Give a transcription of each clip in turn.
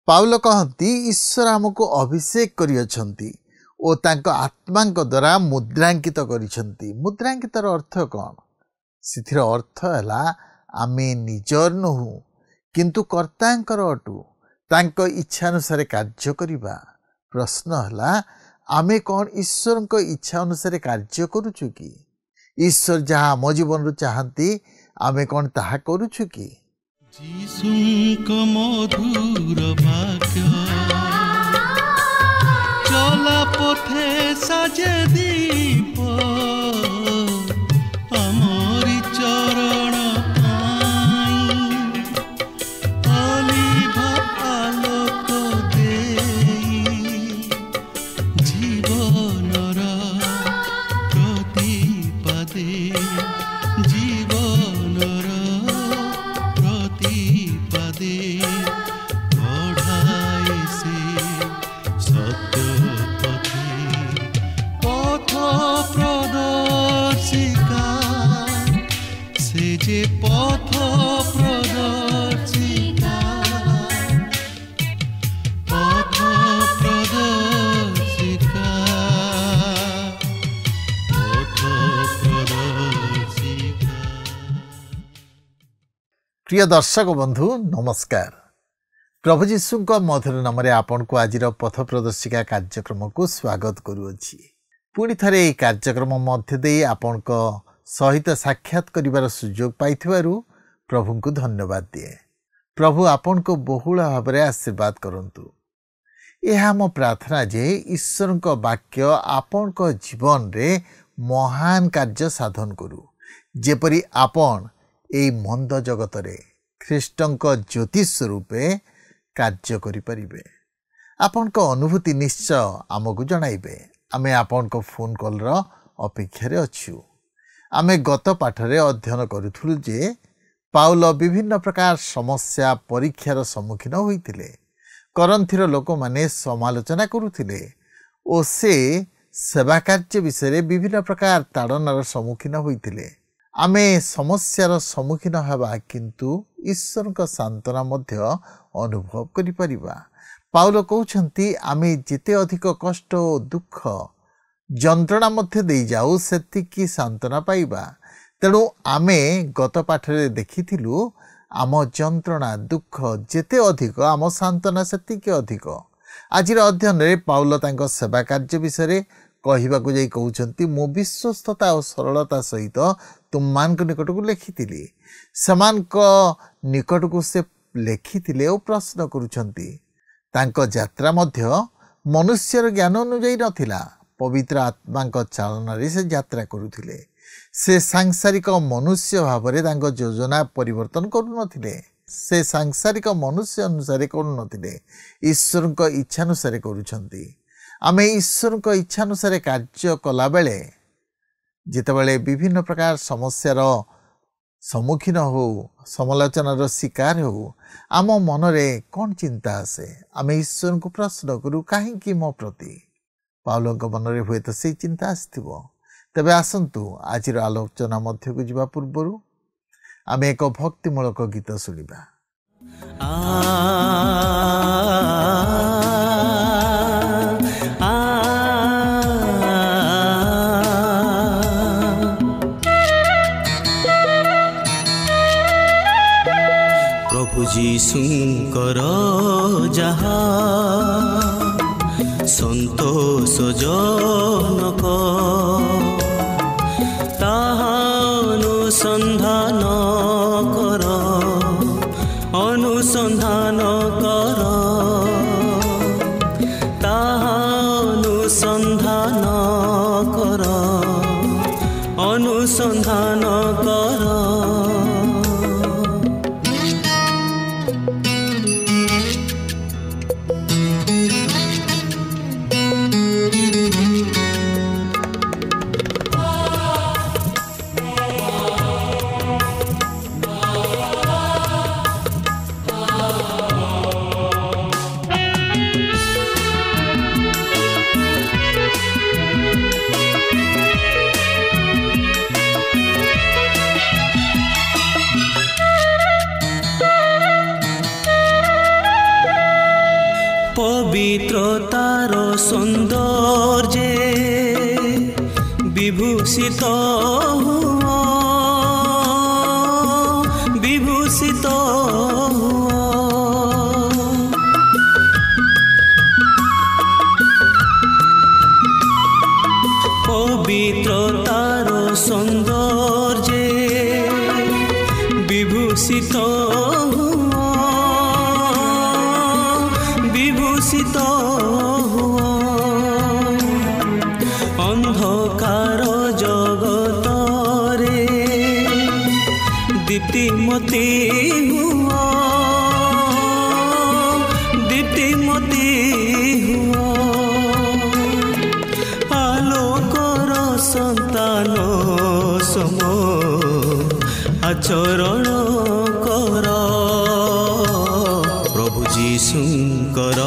पाउल कहती ईश्वर आमको अभिषेक करियछंती ओ तांको आत्मांक द्वारा मुद्रांकित करिछंती। मुद्रांकितर अर्थ कौन? सिथिर अर्थ है आमे निजर नहु किंतु कर्तांकर अटु, तांको इच्छा अनुसार कार्य करिबा। प्रश्न है आमे कौन ईश्वर को इच्छा अनुसार कार्य करुचु कि? ईश्वर जहाँ आम जीवन रु चाहती आमे कौन ताहा करुचु कि? मधुर वाक्य चला पथे साजे दीप अमरी चरण अलिभा आलोक देई जीवनर प्रतिपदे जीवनर प्रतिपदे बढ़ाए से सत्य पथ प्रदर्शिका से जे पथ प्रदर्शिका पथ प्रदर्शिका पथ प्रदर्शिका। प्रिय दर्शक बंधु नमस्कार। प्रभु जीशु मधुर नाम आपण को आज पथ प्रदर्शिका कार्यक्रम को स्वागत करुअछि। पुणी थे यह कार्यक्रम मध्य दे आपण सहित साक्षात करिवार सुजोग पाइथिबारु प्रभु को धन्यवाद दिए। प्रभु आपण को बहुल भाव में आशीर्वाद करंतु। यह आम प्रार्थना जे ईश्वर को वाक्य आपण को जीवन रे महान कार्य साधन करू, जेपरी आपण ए मंद जगत रे ख्रीष्टन को ज्योति स्वरूपे कार्य करि परिबे। आपण को अनुभूति निश्चय आमको जणाइबे। आमे आपण को फोन कॉल रो अपेक्षा रे अछु। आमे गत पाठ रे अध्ययन करुथुलु जे पाउल विभिन्न प्रकार समस्या परीक्षार सम्मुखीन होइतिले। करंथीर लोक माने समालोचना करुथिले ओ से सेवा कार्य विषय विभिन्न प्रकार ताड़नार सम्मुखीन होइतिले। आमे समस्यार सम्मुखीन हवा किंतु ईश्वर का सांत्वना मध्य अनुभव करि परिबा। पाउल कहउछंती आमे जिते अधिक कष्ट और दुख जंत्रणा मध्य दे जाऊ सेतिकी सांत्वना पाइबा। तेणु आमे गत पाठरे देखिथिलु आम जंत्रणा दुख जेते अधिक आम सांत्वना सेतिकी अधिक। आज अध्ययन रे पाउल तांको सेवा कार्य विषय कहवाकू जाई कहउछंती मो विश्वस्तता और सरलता सहित तुम मान निकट को लिखिथिली। समान को निकट को से लिखिथिले और प्रश्न करुछंती। तांको यात्रा मध्य मनुष्यर ज्ञान अनुଯାयी नथिला, पवित्र आत्मा को चालना रे से यात्रा करुथिले। से सांसारिक मनुष्य भाव रे तांको योजना परिवर्तन करू नथिले। से सांसारिक मनुष्य अनुसार करू नथिले, ईश्वर को इच्छा अनुसार करूछंती। आमे ईश्वर को इच्छा अनुसार कार्य कला बेले जितेबाला विभिन्न प्रकार समस्यार सम्मुखीन हो समालोचनार शिकार हो आम मनरे कौन चिंता आसे? आमे ईश्वर को प्रश्न करू कहीं मो प्रति। पाउल मनरे हुए तो से चिंता आसथिबो। तबे आसंतु आज आलोचना मध्य को जीवा पूर्व आमे एक भक्तिमूलक गीत सुनिबा। प्रभु जीशुंकर जहा संतोष जनक ताहा अनुसंधान कर अनुसंधान कर ताहा अनुसंधान कर अनुसंधान कर। পবিত্রতার সৌন্দর্যে বিভূষিত হুয়া, বিভূষিত হুয়া। পবিত্রতার সৌন্দর্যে বিভূষিত হুয়া, বিভূষিত হুয়া। অন্ধকার জগতরে দীপ্তিমতী হুয়া, দীপ্তিমতী হুয়া। আলোকর সন্তান সম আচরণ কর, প্রভু যীশুଙ୍କର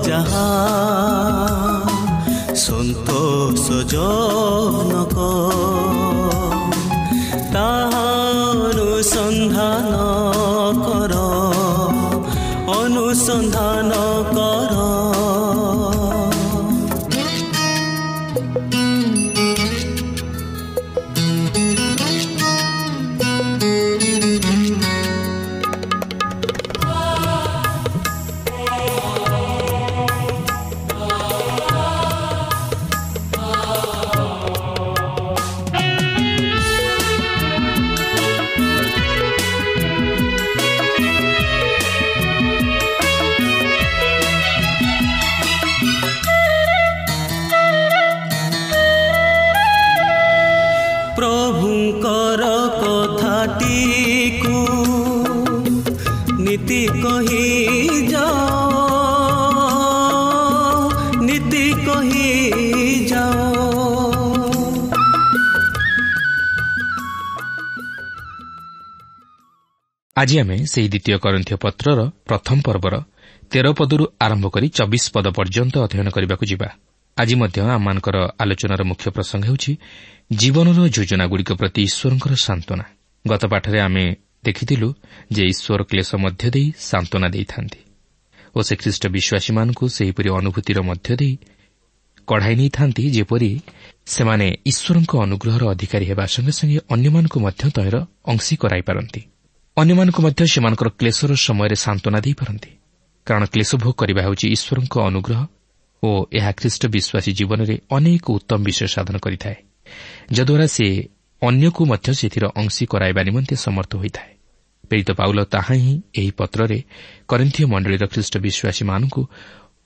যাহা সন্তোষ জনক, তাহা অনুসন্ধান কর, অনুসন্ধান কর। ପ୍ରଭୁଙ୍କର କଥାଟିକୁ ନୀତି କହି ଯାଅ, ନୀତି କହି ଯାଅ। ଆଜି ଆମେ ସେହି ଦ୍ୱିତୀୟ କରିନ୍ଥୀୟ ପତ୍ରର ପ୍ରଥମ ପର୍ବର 13 ପଦରୁ ଆରମ୍ଭ କରି 24 ପଦ ପର୍ଯ୍ୟନ୍ତ ଅଧ୍ୟୟନ କରିବାକୁ ଯିବା। ଆଜି ମଧ୍ୟ ଆମମାନଙ୍କର ଆଲୋଚନାର ମୁଖ୍ୟ ପ୍ରସଙ୍ଗ ହେଉଛି ଜୀବନର ଯୋଜନାଗୁଡ଼ିକ ପ୍ରତି ଈଶ୍ୱରଙ୍କର ସାନ୍ତ୍ୱନା। ଗତ ପାଠରେ ଆମେ ଦେଖିଥିଲୁ ଯେ ଈଶ୍ୱର କ୍ଲେଶ ମଧ୍ୟ ଦେଇ ସାନ୍ତ୍ୱନା ଦେଇଥାନ୍ତି ଓ ସେ ଖ୍ରୀଷ୍ଟ ବିଶ୍ୱାସୀମାନଙ୍କୁ ସେହିପରି ଅନୁଭୂତିର ମଧ୍ୟ ଦେଇ କଢ଼ାଇ ନେଇଥାନ୍ତି ଯେପରି ସେମାନେ ଈଶ୍ୱରଙ୍କ ଅନୁଗ୍ରହର ଅଧିକାରୀ ହେବା ସଙ୍ଗେ ସଙ୍ଗେ ଅନ୍ୟମାନଙ୍କୁ ମଧ୍ୟ ତହିଁର ଅଂଶୀ କରାଇପାରନ୍ତି। ଅନ୍ୟମାନଙ୍କୁ ମଧ୍ୟ ସେମାନଙ୍କର କ୍ଲେଶର ସମୟରେ ସାନ୍ତ୍ୱନା ଦେଇପାରନ୍ତି, କାରଣ କ୍ଲେଶ ଭୋଗ କରିବା ହେଉଛି ଈଶ୍ୱରଙ୍କ ଅନୁଗ୍ରହ ଓ ଏହା ଖ୍ରୀଷ୍ଟ ବିଶ୍ୱାସୀ ଜୀବନରେ ଅନେକ ଉତ୍ତମ ବିଷୟ ସାଧନ କରିଥାଏ, ଯଦ୍ୱାରା ସେ ଅନ୍ୟକୁ ମଧ୍ୟ ସେଥିର ଅଂଶୀ କରାଇବା ନିମନ୍ତେ ସମର୍ଥ ହୋଇଥାଏ। ପ୍ରେରିତ ପାଉଲ ତାହା ହିଁ ଏହି ପତ୍ରରେ କରିନ୍ଥୀୟ ମଣ୍ଡଳୀର ଖ୍ରୀଷ୍ଟ ବିଶ୍ୱାସୀମାନଙ୍କୁ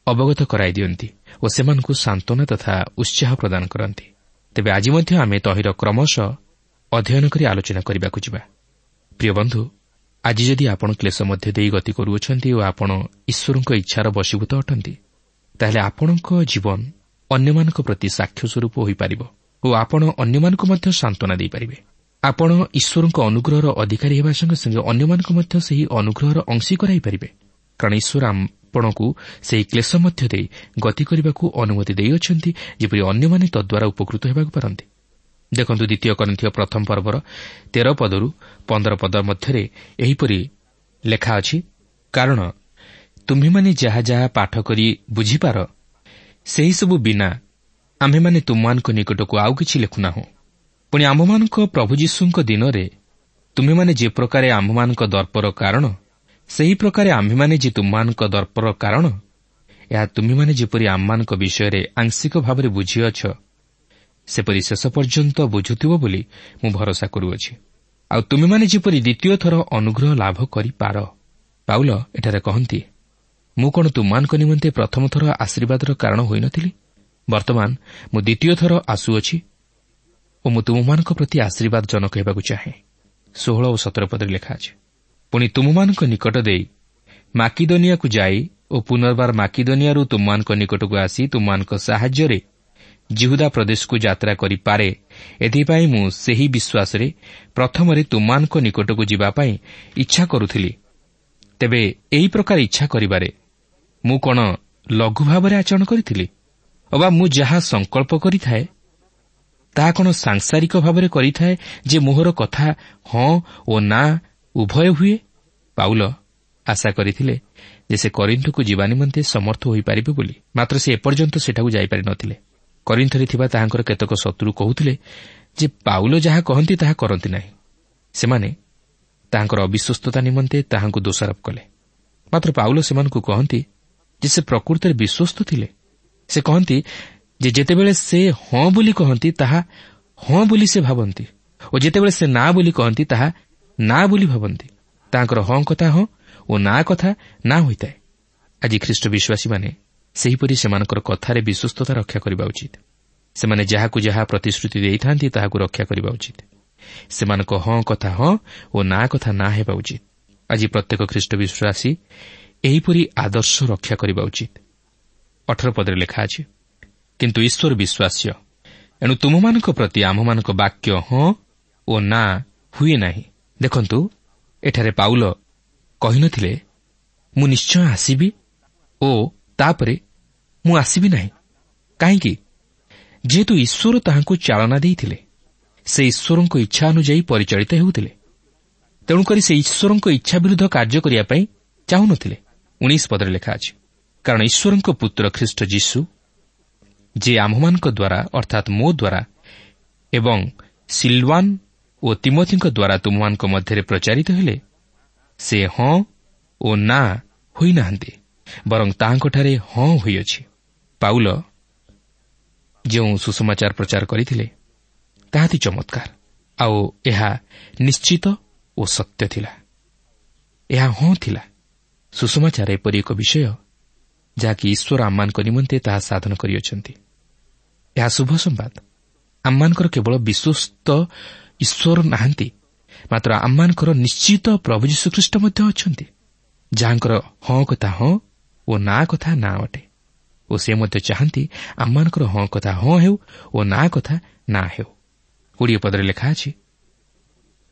ଅବଗତ କରାଇ ଦିଅନ୍ତି ଓ ସେମାନଙ୍କୁ ସାନ୍ତ୍ୱନା ତଥା ଉତ୍ସାହ ପ୍ରଦାନ କରନ୍ତି। ତେବେ ଆଜି ମଧ୍ୟ ଆମେ ତହିଁର କ୍ରମଶଃ ଅଧ୍ୟୟନ କରି ଆଲୋଚନା କରିବାକୁ ଯିବା। ପ୍ରିୟ ବନ୍ଧୁ, ଆଜି ଯଦି ଆପଣ କ୍ଲେଶ ମଧ୍ୟ ଦେଇ ଗତି କରୁଅଛନ୍ତି ଓ ଆପଣ ଈଶ୍ୱରଙ୍କ ଇଚ୍ଛାର ବଶୀଭୂତ ଅଟନ୍ତି, ତାହେଲେ ଆପଣଙ୍କ ଜୀବନ ଅନ୍ୟମାନଙ୍କ ପ୍ରତି ସାକ୍ଷ୍ୟ ସ୍ୱରୂପ ହୋଇପାରିବ ଓ ଆପଣ ଅନ୍ୟମାନଙ୍କୁ ମଧ୍ୟ ସାନ୍ତ୍ୱନା ଦେଇପାରିବେ। ଆପଣ ଈଶ୍ୱରଙ୍କ ଅନୁଗ୍ରହର ଅଧିକାରୀ ହେବା ସଙ୍ଗେ ସଙ୍ଗେ ଅନ୍ୟମାନଙ୍କୁ ମଧ୍ୟ ସେହି ଅନୁଗ୍ରହର ଅଂଶୀ କରାଇପାରିବେ, କାରଣ ଈଶ୍ୱର ଆପଣଙ୍କୁ ସେହି କ୍ଲେଶ ମଧ୍ୟ ଦେଇ ଗତି କରିବାକୁ ଅନୁମତି ଦେଇଅଛନ୍ତି, ଯେପରି ଅନ୍ୟମାନେ ତଦ୍ୱାରା ଉପକୃତ ହେବାକୁ ପାରନ୍ତି। ଦେଖନ୍ତୁ, ଦ୍ୱିତୀୟ କରିନ୍ଥୀୟ ପ୍ରଥମ ପର୍ବର 13 ପଦରୁ 15 ପଦ ମଧ୍ୟରେ ଏହିପରି ଲେଖା ଅଛି, କାରଣ ତୁମ୍ଭେମାନେ ଯାହା ଯାହା ପାଠ କରି ବୁଝିପାର, ସେହିସବୁ ବିନା ଆମ୍ଭେମାନେ ତୁମମାନଙ୍କ ନିକଟକୁ ଆଉ କିଛି ଲେଖୁନାହୁଁ। ପୁଣି ଆମ୍ଭମାନଙ୍କ ପ୍ରଭୁ ଯୀଶୁଙ୍କ ଦିନରେ ତୁମେମାନେ ଯେ ପ୍ରକାରେ ଆମ୍ଭମାନଙ୍କ ଦର୍ପର କାରଣ, ସେହି ପ୍ରକାରେ ଆମ୍ଭେମାନେ ଯେ ତୁମମାନଙ୍କ ଦର୍ପର କାରଣ, ଏହା ତୁମେମାନେ ଯେପରି ଆମମାନଙ୍କ ବିଷୟରେ ଆଂଶିକ ଭାବରେ ବୁଝିଅଛ, ସେପରି ଶେଷ ପର୍ଯ୍ୟନ୍ତ ବୁଝୁଥିବ ବୋଲି ମୁଁ ଭରସା କରୁଅଛି। ଆଉ ତୁମେମାନେ ଯେପରି ଦ୍ୱିତୀୟ ଥର ଅନୁଗ୍ରହ ଲାଭ କରିପାର। ପାଉଲ ଏଠାରେ କହନ୍ତି, ମୁଁ କ'ଣ ତୁମମାନଙ୍କ ନିମନ୍ତେ ପ୍ରଥମ ଥର ଆଶୀର୍ବାଦର କାରଣ ହୋଇନଥିଲି? ବର୍ତ୍ତମାନ ମୁଁ ଦ୍ୱିତୀୟ ଥର ଆସୁଅଛି ଓ ମୁଁ ତୁମମାନଙ୍କ ପ୍ରତି ଆଶୀର୍ବାଦ ଜନକ ହେବାକୁ ଚାହେଁ। 16 ଓ 17 ପଦରେ ଲେଖା ଅଛି, ପୁଣି ତୁମମାନଙ୍କ ନିକଟ ଦେଇ ମାକିଦୋନିଆକୁ ଯାଇ ଓ ପୁନର୍ବାର ମାକିଦୋନିଆରୁ ତୁମମାନଙ୍କ ନିକଟକୁ ଆସି ତୁମମାନଙ୍କ ସାହାଯ୍ୟରେ ଜିହୁଦା ପ୍ରଦେଶକୁ ଯାତ୍ରା କରିପାରେ, ଏଥିପାଇଁ ମୁଁ ସେହି ବିଶ୍ୱାସରେ ପ୍ରଥମରେ ତୁମମାନଙ୍କ ନିକଟକୁ ଯିବା ପାଇଁ ଇଚ୍ଛା କରୁଥିଲି। ତେବେ ଏହି ପ୍ରକାର ଇଚ୍ଛା କରିବାରେ ମୁଁ କ'ଣ ଲଘୁ ଭାବରେ ଆଚରଣ କରିଥିଲି? ଅବା ମୁଁ ଯାହା ସଂକଳ୍ପ କରିଥାଏ ତାହା କ'ଣ ସାଂସାରିକ ଭାବରେ କରିଥାଏ ଯେ ମୋହର କଥା ହଁ ଓ ନା ଉଭୟ ହୁଏ? ପାଉଲ ଆଶା କରିଥିଲେ ଯେ ସେ କରିନ୍ଥକୁ ଯିବା ନିମନ୍ତେ ସମର୍ଥ ହୋଇପାରିବେ ବୋଲି, ମାତ୍ର ସେ ଏପର୍ଯ୍ୟନ୍ତ ସେଠାକୁ ଯାଇପାରି ନ ଥିଲେ। କରିନ୍ଥରେ ଥିବା ତାହାଙ୍କର କେତେକ ଶତ୍ରୁ କହୁଥିଲେ ଯେ ପାଉଲ ଯାହା କହନ୍ତି ତାହା କରନ୍ତି ନାହିଁ। ସେମାନେ ତାହାଙ୍କର ଅବିଶ୍ୱସ୍ତତା ନିମନ୍ତେ ତାହାଙ୍କୁ ଦୋଷାରୋପ କଲେ। ମାତ୍ର ପାଉଲ ସେମାନଙ୍କୁ କହନ୍ତି ଯେ ସେ ପ୍ରକୃତରେ ବିଶ୍ୱସ୍ତ ଥିଲେ। ସେ କହନ୍ତି ଯେ ଯେତେବେଳେ ସେ ହଁ ବୋଲି କହନ୍ତି ତାହା ହଁ ବୋଲି ସେ ଭାବନ୍ତି ଓ ଯେତେବେଳେ ସେ ନା ବୋଲି କହନ୍ତି ତାହା ନା ବୋଲି ଭାବନ୍ତି। ତାହାଙ୍କର ହଁ କଥା ହଁ ଓ ନା କଥା ନା ହୋଇଥାଏ। ଆଜି ଖ୍ରୀଷ୍ଟ ବିଶ୍ୱାସୀମାନେ ସେହିପରି ସେମାନଙ୍କର କଥାରେ ବିଶ୍ୱସ୍ତତା ରକ୍ଷା କରିବା ଉଚିତ। ସେମାନେ ଯାହାକୁ ଯାହା ପ୍ରତିଶ୍ରୁତି ଦେଇଥାନ୍ତି ତାହାକୁ ରକ୍ଷା କରିବା ଉଚିତ। ସେମାନଙ୍କ ହଁ କଥା ହଁ ଓ ନା କଥା ନା ହେବା ଉଚିତ। ଆଜି ପ୍ରତ୍ୟେକ ଖ୍ରୀଷ୍ଟ ବିଶ୍ୱାସୀ ଏହିପରି ଆଦର୍ଶ ରକ୍ଷା କରିବା ଉଚିତ। 18 ପଦରେ ଲେଖା ଅଛି, କିନ୍ତୁ ଈଶ୍ୱର ବିଶ୍ୱାସ୍ୟ, ଏଣୁ ତୁମମାନଙ୍କ ପ୍ରତି ଆମ୍ଭମାନଙ୍କ ବାକ୍ୟ ହଁ ଓ ନା ହୁଏ ନାହିଁ। ଦେଖନ୍ତୁ, ଏଠାରେ ପାଉଲ କହିନଥିଲେ ମୁଁ ନିଶ୍ଚୟ ଆସିବି ଓ ତାପରେ ମୁଁ ଆସିବି ନାହିଁ। କାହିଁକି? ଯେହେତୁ ଈଶ୍ୱର ତାହାଙ୍କୁ ଚାଳନା ଦେଇଥିଲେ, ସେ ଈଶ୍ୱରଙ୍କ ଇଚ୍ଛା ଅନୁଯାୟୀ ପରିଚାଳିତ ହେଉଥିଲେ। ତେଣୁକରି ସେ ଈଶ୍ୱରଙ୍କ ଇଚ୍ଛା ବିରୁଦ୍ଧ କାର୍ଯ୍ୟ କରିବା ପାଇଁ ଚାହୁଁନଥିଲେ। 19 ପଦରେ ଲେଖା ଅଛି, କାରଣ ଈଶ୍ୱରଙ୍କ ପୁତ୍ର ଖ୍ରୀଷ୍ଟ ଯୀଶୁ ଯିଏ ଆମ୍ଭମାନଙ୍କ ଦ୍ୱାରା ଅର୍ଥାତ୍ ମୋ ଦ୍ୱାରା ଏବଂ ସିଲୱାନ ଓ ତିମୋଥୀଙ୍କ ଦ୍ୱାରା ତୁମମାନଙ୍କ ମଧ୍ୟରେ ପ୍ରଚାରିତ ହେଲେ, ସେ ହଁ ଓ ନା ହୋଇନାହାନ୍ତି, ବରଂ ତାହାଙ୍କଠାରେ ହଁ ହୋଇଅଛି। ପାଉଲ ଯେଉଁ ସୁସମାଚାର ପ୍ରଚାର କରିଥିଲେ ତାହା ଅତି ଚମତ୍କାର, ଆଉ ଏହା ନିଶ୍ଚିତ ଓ ସତ୍ୟ ଥିଲା। ଏହା ହଁ ଥିଲା। ସୁସମାଚାର ଏପରି ଏକ ବିଷୟ ଯାହାକି ଈଶ୍ୱର ଆମମାନଙ୍କ ନିମନ୍ତେ ତାହା ସାଧନ କରିଅଛନ୍ତି। ଏହା ଶୁଭ ସମ୍ବାଦ। ଆମମାନଙ୍କର କେବଳ ବିଶ୍ୱସ୍ତ ଈଶ୍ୱର ନାହାନ୍ତି, ମାତ୍ର ଆମମାନଙ୍କର ନିଶ୍ଚିତ ପ୍ରଭୁ ଯୀଶୁଖ୍ରୀଷ୍ଟ ମଧ୍ୟ ଅଛନ୍ତି, ଯାହାଙ୍କର ହଁ କଥା ହଁ ଓ ନା କଥା ନା ଅଟେ। ଓ ସେ ମଧ୍ୟ ଚାହାନ୍ତି ଆମମାନଙ୍କର ହଁ କଥା ହଁ ହେଉ ଓ ନା କଥା ନା ହେଉ। 20 ପଦରେ ଲେଖା ଅଛି,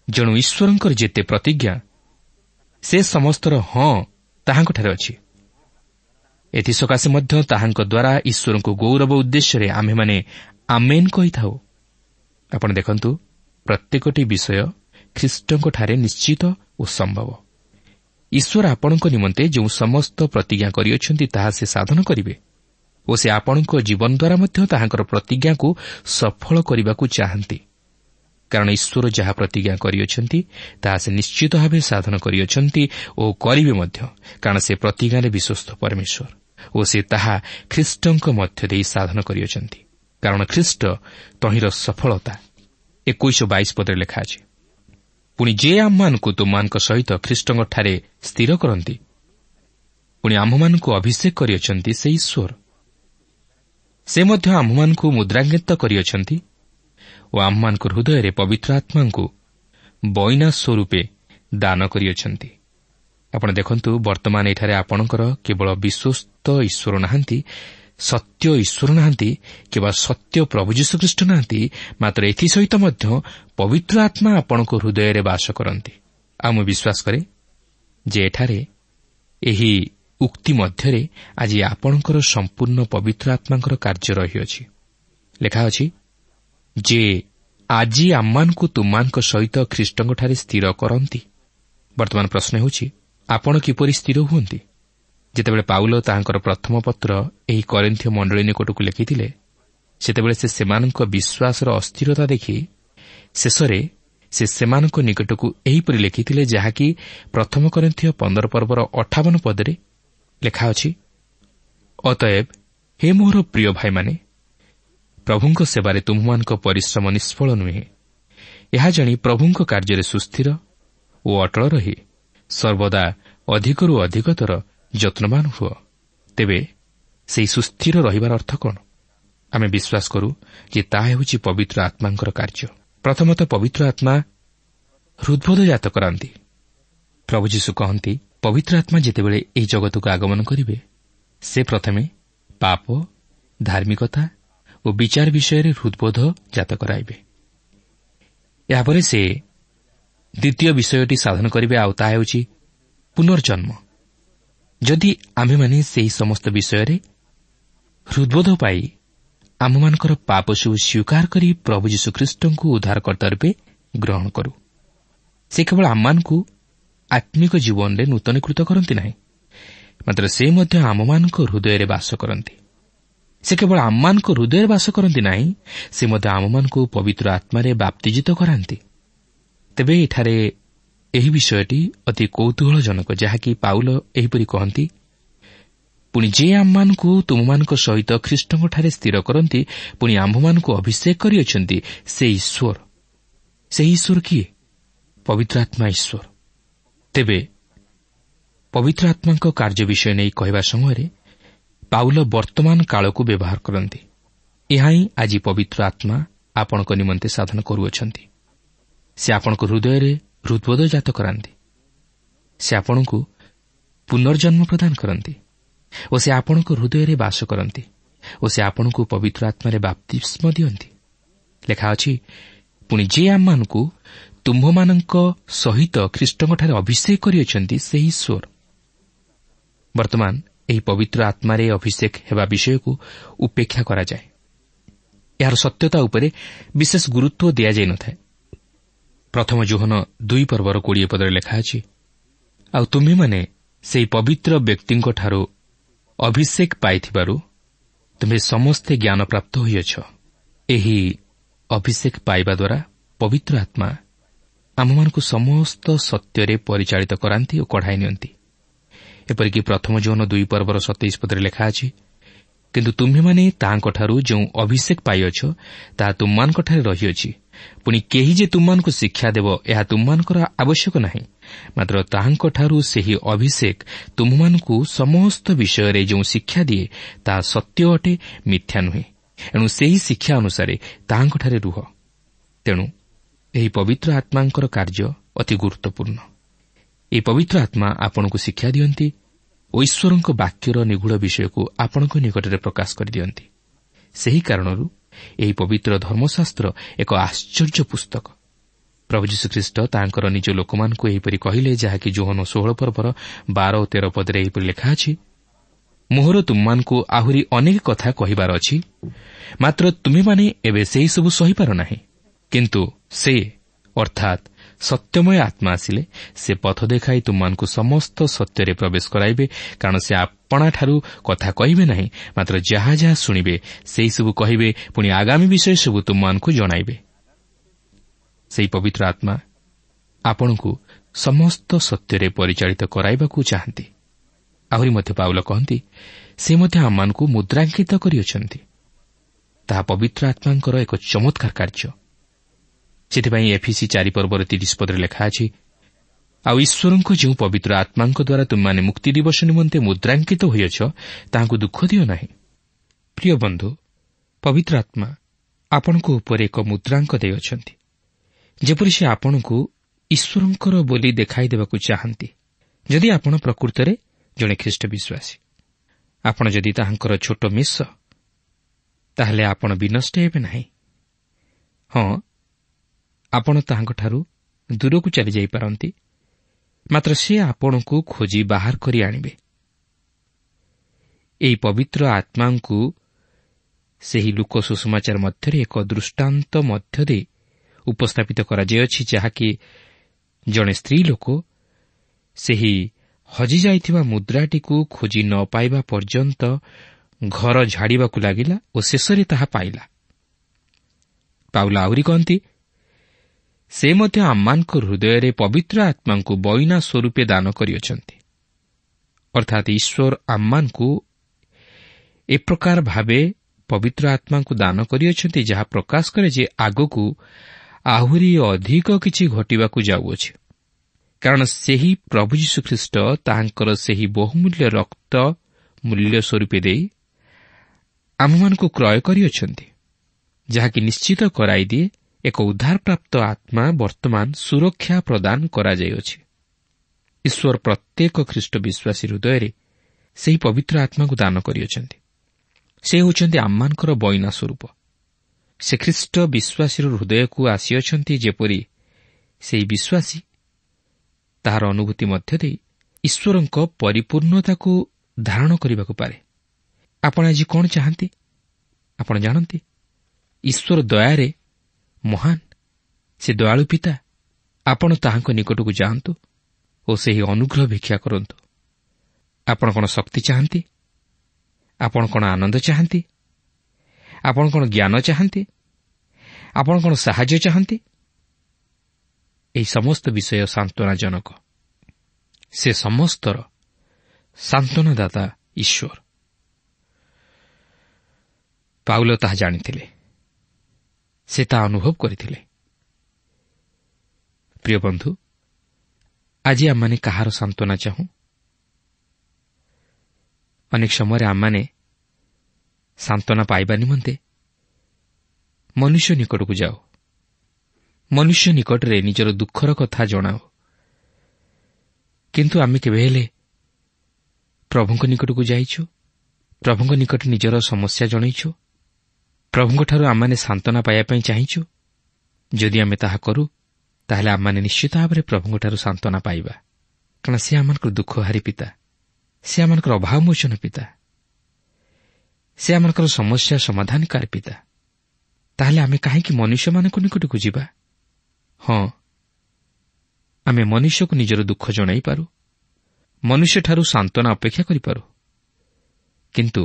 ଜଣୁ ଈଶ୍ୱରଙ୍କର ଯେତେ ପ୍ରତିଜ୍ଞା ସେ ସମସ୍ତର ହଁ ତାହାଙ୍କଠାରେ ଅଛି। ଏଥିସକାଶେ ମଧ୍ୟ ତାହାଙ୍କ ଦ୍ୱାରା ଈଶ୍ୱରଙ୍କୁ ଗୌରବ ଉଦ୍ଦେଶ୍ୟରେ ଆମ୍ଭେମାନେ ଆମେନ୍ କହିଥାଉ। ଆପଣ ଦେଖନ୍ତୁ, ପ୍ରତ୍ୟେକଟି ବିଷୟ ଖ୍ରୀଷ୍ଟଙ୍କଠାରେ ନିଶ୍ଚିତ ଓ ସମ୍ଭବ। ଈଶ୍ୱର ଆପଣଙ୍କ ନିମନ୍ତେ ଯେଉଁ ସମସ୍ତ ପ୍ରତିଜ୍ଞା କରିଅଛନ୍ତି ତାହା ସେ ସାଧନ କରିବେ ଓ ସେ ଆପଣଙ୍କ ଜୀବନ ଦ୍ୱାରା ମଧ୍ୟ ତାହାଙ୍କର ପ୍ରତିଜ୍ଞାକୁ ସଫଳ କରିବାକୁ ଚାହାନ୍ତି। କାରଣ ଈଶ୍ୱର ଯାହା ପ୍ରତିଜ୍ଞା କରିଅଛନ୍ତି ତାହା ସେ ନିଶ୍ଚିତ ଭାବେ ସାଧନ କରିଅଛନ୍ତି ଓ କରିବେ ମଧ୍ୟ, କାରଣ ସେ ପ୍ରତିଜ୍ଞାରେ ବିଶ୍ୱସ୍ତ ପରମେଶ୍ୱର ଓ ସେ ତାହା ଖ୍ରୀଷ୍ଟଙ୍କ ମଧ୍ୟ ଦେଇ ସାଧନ କରିଅଛନ୍ତି। କାରଣ ଖ୍ରୀଷ୍ଟ ତହିଁର ସଫଳତା। 21-22 ପଦରେ ଲେଖା ଅଛି, ପୁଣି ଯେ ଆମମାନଙ୍କୁ ତୁମମାନଙ୍କ ସହିତ ଖ୍ରୀଷ୍ଟଙ୍କଠାରେ ସ୍ଥିର କରନ୍ତି, ପୁଣି ଆମ୍ଭମାନଙ୍କୁ ଅଭିଷେକ କରିଅଛନ୍ତି ସେ ଈଶ୍ୱର। ସେ ମଧ୍ୟ ଆମ୍ଭମାନଙ୍କୁ ମୁଦ୍ରାଙ୍କିତ କରିଅଛନ୍ତି ଓ ଆମ୍ଭମାନଙ୍କ ହୃଦୟରେ ପବିତ୍ର ଆତ୍ମାଙ୍କୁ ବଇନା ସ୍ୱରୂପେ ଦାନ କରିଅଛନ୍ତି। ଆପଣ ଦେଖନ୍ତୁ, ବର୍ତ୍ତମାନ ଏଠାରେ ଆପଣଙ୍କର କେବଳ ବିଶ୍ୱସ୍ତ ଈଶ୍ୱର ନାହାନ୍ତି, ସତ୍ୟ ଈଶ୍ୱର ନାହାନ୍ତି, କେବଳ ସତ୍ୟ ପ୍ରଭୁ ଯୀଶୁଖ୍ରୀଷ୍ଟ ନାହାନ୍ତି, ମାତ୍ର ଏଥିସହିତ ମଧ୍ୟ ପବିତ୍ର ଆତ୍ମା ଆପଣଙ୍କ ହୃଦୟରେ ବାସ କରନ୍ତି। ଆଉ ମୁଁ ବିଶ୍ୱାସ କରେ ଯେ ଏଠାରେ ଏହି ଉକ୍ତି ମଧ୍ୟରେ ଆଜି ଆପଣଙ୍କର ସମ୍ପୂର୍ଣ୍ଣ ପବିତ୍ର ଆତ୍ମାଙ୍କର କାର୍ଯ୍ୟ ରହିଅଛି। ଲେଖା ଅଛି ଯେ ଆଜି ଆମମାନଙ୍କୁ ତୁମମାନଙ୍କ ସହିତ ଖ୍ରୀଷ୍ଟଙ୍କଠାରେ ସ୍ଥିର କରନ୍ତି। ବର୍ତ୍ତମାନ ପ୍ରଶ୍ନ ହେଉଛି, ଆପଣ କିପରି ସ୍ଥିର ହୁଅନ୍ତି? ଯେତେବେଳେ ପାଉଲ ତାହାଙ୍କର ପ୍ରଥମ ପତ୍ର ଏହି କରିନ୍ଥୀୟ ମଣ୍ଡଳୀ ନିକଟକୁ ଲେଖିଥିଲେ, ସେତେବେଳେ ସେ ସେମାନଙ୍କ ବିଶ୍ୱାସର ଅସ୍ଥିରତା ଦେଖି ଶେଷରେ ସେ ସେମାନଙ୍କ ନିକଟକୁ ଏହିପରି ଲେଖିଥିଲେ, ଯାହାକି ପ୍ରଥମ କରିନ୍ଥୀୟ 15 ପର୍ବର 58 ପଦରେ ଲେଖା ଅଛି, ଅତଏବ ହେ ମୋର ପ୍ରିୟ ଭାଇମାନେ, ପ୍ରଭୁଙ୍କ ସେବାରେ ତୁମମାନଙ୍କ ପରିଶ୍ରମ ନିଷ୍ଫଳ ନୁହେଁ। ଏହା ଜାଣି ପ୍ରଭୁଙ୍କ କାର୍ଯ୍ୟରେ ସୁସ୍ଥିର ଓ ଅଟଳ ରହି ସର୍ବଦା ଅଧିକରୁ ଅଧିକତର ଯତ୍ନବାନ ହୁଅ। ତେବେ ସେହି ସୁସ୍ଥିର ରହିବାର ଅର୍ଥ କ'ଣ? ଆମେ ବିଶ୍ୱାସ କରୁ ଯେ ତାହା ହେଉଛି ପବିତ୍ର ଆତ୍ମାଙ୍କର କାର୍ଯ୍ୟ। ପ୍ରଥମତଃ ପବିତ୍ର ଆତ୍ମା ହୃଦ୍ବୋଧ ଜାତ କରାନ୍ତି। ପ୍ରଭୁ ଯୀଶୁ କହନ୍ତି, ପବିତ୍ର ଆତ୍ମା ଯେତେବେଳେ ଏହି ଜଗତକୁ ଆଗମନ କରିବେ, ସେ ପ୍ରଥମେ ପାପ, ଧାର୍ମିକତା ଓ ବିଚାର ବିଷୟରେ ହୃଦ୍ବୋଧ ଜାତ କରାଇବେ। ଏହାପରେ ସେ ଦ୍ୱିତୀୟ ବିଷୟଟି ସାଧନ କରିବେ, ଆଉ ତାହା ହେଉଛି ପୁନର୍ଜନ୍ମ। ଯଦି ଆମ୍ଭେମାନେ ସେହି ସମସ୍ତ ବିଷୟରେ ହୃଦ୍ବୋଧ ପାଇ ଆମମାନଙ୍କର ପାପ ସବୁ ସ୍ୱୀକାର କରି ପ୍ରଭୁ ଯୀଶୁଖ୍ରୀଷ୍ଟଙ୍କୁ ଉଦ୍ଧାରକର୍ତ୍ତା ରୂପେ ଗ୍ରହଣ କରୁ, ସେ କେବଳ ଆମମାନଙ୍କୁ ଆତ୍ମିକ ଜୀବନରେ ନୂତନୀକୃତ କରନ୍ତି ନାହିଁ, ମାତ୍ର ସେ ମଧ୍ୟ ଆମମାନଙ୍କ ହୃଦୟରେ ବାସ କରନ୍ତି। ସେ କେବଳ ଆମମାନଙ୍କ ହୃଦୟରେ ବାସ କରନ୍ତି ନାହିଁ, ସେ ମଧ୍ୟ ଆମମାନଙ୍କୁ ପବିତ୍ର ଆତ୍ମାରେ ବାପ୍ତିଜିତ କରାନ୍ତି। ତେବେ ଏଠାରେ ଏହି ବିଷୟଟି ଅତି କୌତୁହଳଜନକ, ଯାହାକି ପାଉଲ ଏହିପରି କହନ୍ତି, ପୁଣି ଯେ ଆମମାନଙ୍କୁ ତୁମମାନଙ୍କ ସହିତ ଖ୍ରୀଷ୍ଟଙ୍କଠାରେ ସ୍ଥିର କରନ୍ତି, ପୁଣି ଆମ୍ଭମାନଙ୍କୁ ଅଭିଷେକ କରିଅଛନ୍ତି, ସେ ଈଶ୍ୱର। ସେହି ଈଶ୍ୱର କିଏ? ପବିତ୍ର ଆତ୍ମା ଈଶ୍ୱର। ତେବେ ପବିତ୍ର ଆତ୍ମାଙ୍କ କାର୍ଯ୍ୟ ବିଷୟ ନେଇ କହିବା ସମୟରେ ପାଉଲ ବର୍ତ୍ତମାନ କାଳକୁ ବ୍ୟବହାର କରନ୍ତି। ଏହା ହିଁ ଆଜି ପବିତ୍ର ଆତ୍ମା ଆପଣଙ୍କ ନିମନ୍ତେ ସାଧନ କରୁଅଛନ୍ତି। ସେ ଆପଣଙ୍କ ହୃଦୟରେ ହୃଦବୋଧ ଜାତ କରାନ୍ତି। ସେ ଆପଣଙ୍କୁ ପୁନର୍ଜନ୍ମ ପ୍ରଦାନ କରନ୍ତି ଓ ସେ ଆପଣଙ୍କ ହୃଦୟରେ ବାସ କରନ୍ତି ଓ ସେ ଆପଣଙ୍କୁ ପବିତ୍ର ଆତ୍ମାରେ ବାପ୍ତିସ୍ମ ଦିଅନ୍ତି। ଲେଖା ଅଛି, ପୁଣି ଯେ ଆମମାନଙ୍କୁ ତୁମ୍ଭମାନଙ୍କ ସହିତ ଖ୍ରୀଷ୍ଟଙ୍କଠାରେ ଅଭିଷେକ କରିଅଛନ୍ତି, ସେହି ଈଶ୍ୱର। ବର୍ତ୍ତମାନ ଏହି ପବିତ୍ର ଆତ୍ମାରେ ଅଭିଷେକ ହେବା ବିଷୟକୁ ଉପେକ୍ଷା କରାଯାଏ। ଏହାର ସତ୍ୟତା ଉପରେ ବିଶେଷ ଗୁରୁତ୍ୱ ଦିଆଯାଇ ନ ଥାଏ। ପ୍ରଥମ ଯୋହନ 2:20 ଲେଖା ଅଛି, ଆଉ ତୁମେମାନେ ସେହି ପବିତ୍ର ବ୍ୟକ୍ତିଙ୍କଠାରୁ ଅଭିଷେକ ପାଇଥିବାରୁ ତୁମେ ସମସ୍ତେ ଜ୍ଞାନପ୍ରାପ୍ତ ହୋଇଅଛ। ଏହି ଅଭିଷେକ ପାଇବା ଦ୍ୱାରା ପବିତ୍ର ଆତ୍ମା ଆମମାନଙ୍କୁ ସମସ୍ତ ସତ୍ୟରେ ପରିଚାଳିତ କରାନ୍ତି ଓ କଢ଼ାଇ ନିଅନ୍ତି। ଏପରିକି ପ୍ରଥମ ଯୋହନ 2:27 ଲେଖା ଅଛି, କିନ୍ତୁ ତୁମେମାନେ ତାହାଙ୍କଠାରୁ ଯେଉଁ ଅଭିଷେକ ପାଇଅଛ, ତାହା ତୁମମାନଙ୍କଠାରେ ରହିଅଛି। ପୁଣି କେହି ଯେ ତୁମମାନଙ୍କୁ ଶିକ୍ଷା ଦେବ, ଏହା ତୁମମାନଙ୍କର ଆବଶ୍ୟକ ନାହିଁ, ମାତ୍ର ତାହାଙ୍କଠାରୁ ସେହି ଅଭିଷେକ ତୁମମାନଙ୍କୁ ସମସ୍ତ ବିଷୟରେ ଯେଉଁ ଶିକ୍ଷା ଦିଏ, ତାହା ସତ୍ୟ ଅଟେ, ମିଥ୍ୟା ନୁହେଁ। ଏଣୁ ସେହି ଶିକ୍ଷା ଅନୁସାରେ ତାହାଙ୍କଠାରେ ରୁହ। ତେଣୁ ଏହି ପବିତ୍ର ଆତ୍ମାଙ୍କର କାର୍ଯ୍ୟ ଅତି ଗୁରୁତ୍ୱପୂର୍ଣ୍ଣ। ଏହି ପବିତ୍ର ଆତ୍ମା ଆପଣଙ୍କୁ ଶିକ୍ଷା ଦିଅନ୍ତି ଓ ଈଶ୍ୱରଙ୍କ ବାକ୍ୟର ନିଗୂଢ଼ ବିଷୟକୁ ଆପଣଙ୍କ ନିକଟରେ ପ୍ରକାଶ କରିଦିଅନ୍ତି। ସେହି କାରଣରୁ ଏହି ପବିତ୍ର ଧର୍ମଶାସ୍ତ୍ର ଏକ ଆଶ୍ଚର୍ଯ୍ୟ ପୁସ୍ତକ। ପ୍ରଭୁ ଯୀଶୁଖ୍ରୀଷ୍ଟ ତାଙ୍କର ନିଜ ଲୋକମାନଙ୍କୁ ଏହିପରି କହିଲେ, ଯାହାକି ଯୋହନ 16:12 ଓ 13 ଏହିପରି ଲେଖା ଅଛି, ମୋହର ତୁମମାନଙ୍କୁ ଆହୁରି ଅନେକ କଥା କହିବାର ଅଛି, ମାତ୍ର ତୁମେମାନେ ଏବେ ସେହିସବୁ ସହିପାର ନାହିଁ। କିନ୍ତୁ ସେ ଅର୍ଥାତ୍ ସତ୍ୟମୟ ଆତ୍ମା ଆସିଲେ ସେ ପଥ ଦେଖାଇ ତୁମମାନଙ୍କୁ ସମସ୍ତ ସତ୍ୟରେ ପ୍ରବେଶ କରାଇବେ, କାରଣ ସେ ଆପଣାଠାରୁ କଥା କହିବେ ନାହିଁ, ମାତ୍ର ଯାହା ଯାହା ଶୁଣିବେ ସେହିସବୁ କହିବେ, ପୁଣି ଆଗାମୀ ବିଷୟ ସବୁ ତୁମମାନଙ୍କୁ ଜଣାଇବେ। ସେହି ପବିତ୍ର ଆତ୍ମା ଆପଣଙ୍କୁ ସମସ୍ତ ସତ୍ୟରେ ପରିଚାଳିତ କରାଇବାକୁ ଚାହାନ୍ତି। ଆହୁରି ମଧ୍ୟ ପାଉଲ କହନ୍ତି, ସେ ମଧ୍ୟ ଆମମାନଙ୍କୁ ମୁଦ୍ରାଙ୍କିତ କରିଅଛନ୍ତି। ତାହା ପବିତ୍ର ଆତ୍ମାଙ୍କର ଏକ ଚମତ୍କାର କାର୍ଯ୍ୟ। ସେଥିପାଇଁ ଏଫିସି 4:30 ଲେଖା ଅଛି, ଆଉ ଈଶ୍ୱରଙ୍କ ଯେଉଁ ପବିତ୍ର ଆତ୍ମାଙ୍କ ଦ୍ୱାରା ତୁମେମାନେ ମୁକ୍ତି ଦିବସ ନିମନ୍ତେ ମୁଦ୍ରାଙ୍କିତ ହୋଇଅଛ, ତାହାଙ୍କୁ ଦୁଃଖ ଦିଅ ନାହିଁ। ପ୍ରିୟ ବନ୍ଧୁ, ପବିତ୍ର ଆତ୍ମା ଆପଣଙ୍କ ଉପରେ ଏକ ମୁଦ୍ରାଙ୍କ ଦେଇଅଛନ୍ତି, ଯେପରି ସେ ଆପଣଙ୍କୁ ଈଶ୍ୱରଙ୍କର ବୋଲି ଦେଖାଇ ଦେବାକୁ ଚାହାନ୍ତି। ଯଦି ଆପଣ ପ୍ରକୃତରେ ଜଣେ ଖ୍ରୀଷ୍ଟ ବିଶ୍ୱାସୀ, ଆପଣ ଯଦି ତାହାଙ୍କର ଛୋଟ ମିଶ, ତାହେଲେ ଆପଣ ବିନଷ୍ଟ ହେବେ ନାହିଁ। ହଁ, ଆପଣ ତାହାଙ୍କଠାରୁ ଦୂରକୁ ଚାଲିଯାଇପାରନ୍ତି, ମାତ୍ର ସେ ଆପଣଙ୍କୁ ଖୋଜି ବାହାର କରି ଆଣିବେ। ଏହି ପବିତ୍ର ଆତ୍ମାଙ୍କୁ ସେହି ଲୋକ ସୁସମାଚାର ମଧ୍ୟରେ ଏକ ଦୃଷ୍ଟାନ୍ତ ମଧ୍ୟ ଦେଇ ଉପସ୍ଥାପିତ କରାଯାଇଅଛି, ଯାହାକି ଜଣେ ସ୍ତ୍ରୀ ଲୋକ ସେହି ହଜିଯାଇଥିବା ମୁଦ୍ରାଟିକୁ ଖୋଜି ନ ପାଇବା ପର୍ଯ୍ୟନ୍ତ ଘର ଝାଡ଼ିବାକୁ ଲାଗିଲା ଓ ଶେଷରେ ତାହା ପାଇଲା। ପାଉଲ ଆହୁରି କହନ୍ତି, ସେ ମଧ୍ୟ ଆମମାନଙ୍କ ହୃଦୟରେ ପବିତ୍ର ଆତ୍ମାଙ୍କୁ ବଇନା ସ୍ୱରୂପେ ଦାନ କରିଅଛନ୍ତି। ଅର୍ଥାତ୍ ଈଶ୍ୱର ଆମମାନଙ୍କୁ ଏ ପ୍ରକାର ଭାବେ ପବିତ୍ର ଆତ୍ମାଙ୍କୁ ଦାନ କରିଅଛନ୍ତି, ଯାହା ପ୍ରକାଶ କରେ ଯେ ଆଗକୁ ଆହୁରି ଅଧିକ କିଛି ଘଟିବାକୁ ଯାଉଅଛି। କାରଣ ସେହି ପ୍ରଭୁ ଯୀଶୁଖ୍ରୀଷ୍ଟ ତାହାଙ୍କର ସେହି ବହୁମୂଲ୍ୟ ରକ୍ତ ମୂଲ୍ୟ ସ୍ୱରୂପେ ଦେଇ ଆମମାନଙ୍କୁ କ୍ରୟ କରିଅଛନ୍ତି, ଯାହାକି ନିଶ୍ଚିତ କରାଇଦିଏ ଏକ ଉଦ୍ଧାରପ୍ରାପ୍ତ ଆତ୍ମା ବର୍ତ୍ତମାନ ସୁରକ୍ଷା ପ୍ରଦାନ କରାଯାଇଅଛି। ଈଶ୍ୱର ପ୍ରତ୍ୟେକ ଖ୍ରୀଷ୍ଟ ବିଶ୍ୱାସୀ ହୃଦୟରେ ସେହି ପବିତ୍ର ଆତ୍ମାକୁ ଦାନ କରିଅଛନ୍ତି। ସେ ହେଉଛନ୍ତି ଆମମାନଙ୍କର ବଇନା ସ୍ୱରୂପ। ସେ ଖ୍ରୀଷ୍ଟ ବିଶ୍ୱାସୀର ହୃଦୟକୁ ଆସିଅଛନ୍ତି, ଯେପରି ସେହି ବିଶ୍ୱାସୀ ତାହାର ଅନୁଭୂତି ମଧ୍ୟ ଦେଇ ଈଶ୍ୱରଙ୍କ ପରିପୂର୍ଣ୍ଣତାକୁ ଧାରଣ କରିବାକୁ ପାରେ। ଆପଣ ଆଜି କ'ଣ ଚାହାନ୍ତି? ଆପଣ ଜାଣନ୍ତି, ଈଶ୍ୱର ଦୟାରେ ମହାନ, ସେ ଦୟାଳୁ ପିତା। ଆପଣ ତାହାଙ୍କ ନିକଟକୁ ଯାଆନ୍ତୁ ଓ ସେହି ଅନୁଗ୍ରହ ଭିକ୍ଷା କରନ୍ତୁ। ଆପଣ କ'ଣ ଶକ୍ତି ଚାହାନ୍ତି? ଆପଣ କ'ଣ ଆନନ୍ଦ ଚାହାନ୍ତି? ଆପଣ କ'ଣ ଜ୍ଞାନ ଚାହାନ୍ତି? ଆପଣ କ'ଣ ସାହାଯ୍ୟ ଚାହାନ୍ତି? ଏହି ସମସ୍ତ ବିଷୟ ସାନ୍ତ୍ୱନାଜନକ। ସେ ସମସ୍ତର ସାନ୍ତ୍ୱନାଦାତା ଈଶ୍ୱର। ପାଉଲ ତାହା ଜାଣିଥିଲେ, ସେ ତାହା ଅନୁଭବ କରିଥିଲେ। ପ୍ରିୟ ବନ୍ଧୁ, ଆଜି ଆମମାନେ କାହାର ସାନ୍ତ୍ୱନା ଚାହୁଁ? ଅନେକ ସମୟରେ ଆମମାନେ ସାନ୍ତ୍ୱନା ପାଇବା ନିମନ୍ତେ ମନୁଷ୍ୟ ନିକଟକୁ ଯାଉ, ମନୁଷ୍ୟ ନିକଟରେ ନିଜର ଦୁଃଖର କଥା ଜଣାଉ। କିନ୍ତୁ ଆମେ କେବେ ହେଲେ ପ୍ରଭୁଙ୍କ ନିକଟକୁ ଯାଇଛୁ? ପ୍ରଭୁଙ୍କ ନିକଟରେ ନିଜର ସମସ୍ୟା ଜଣାଇଛୁ? ପ୍ରଭୁଙ୍କଠାରୁ ଆମମାନେ ସାନ୍ତ୍ୱନା ପାଇବା ପାଇଁ ଚାହିଁଛୁ? ଯଦି ଆମେ ତାହା କରୁ, ତାହେଲେ ଆମମାନେ ନିଶ୍ଚିତ ଭାବରେ ପ୍ରଭୁଙ୍କଠାରୁ ସାନ୍ତ୍ୱନା ପାଇବା। କାରଣ ସେ ଆମମାନଙ୍କର ଦୁଃଖହାରୀ ପିତା, ସେ ଆମମାନଙ୍କର ଅଭାବ ମୋଚନ ପିତା, ସେ ଆମମାନଙ୍କର ସମସ୍ୟା ସମାଧାନକାରୀ ପିତା। ତାହେଲେ ଆମେ କାହିଁକି ମନୁଷ୍ୟମାନଙ୍କ ନିକଟକୁ ଯିବା? ହଁ, ଆମେ ମନୁଷ୍ୟକୁ ନିଜର ଦୁଃଖ ଜଣାଇପାରୁ, ମନୁଷ୍ୟଠାରୁ ସାନ୍ତ୍ୱନା ଅପେକ୍ଷା କରିପାରୁ, କିନ୍ତୁ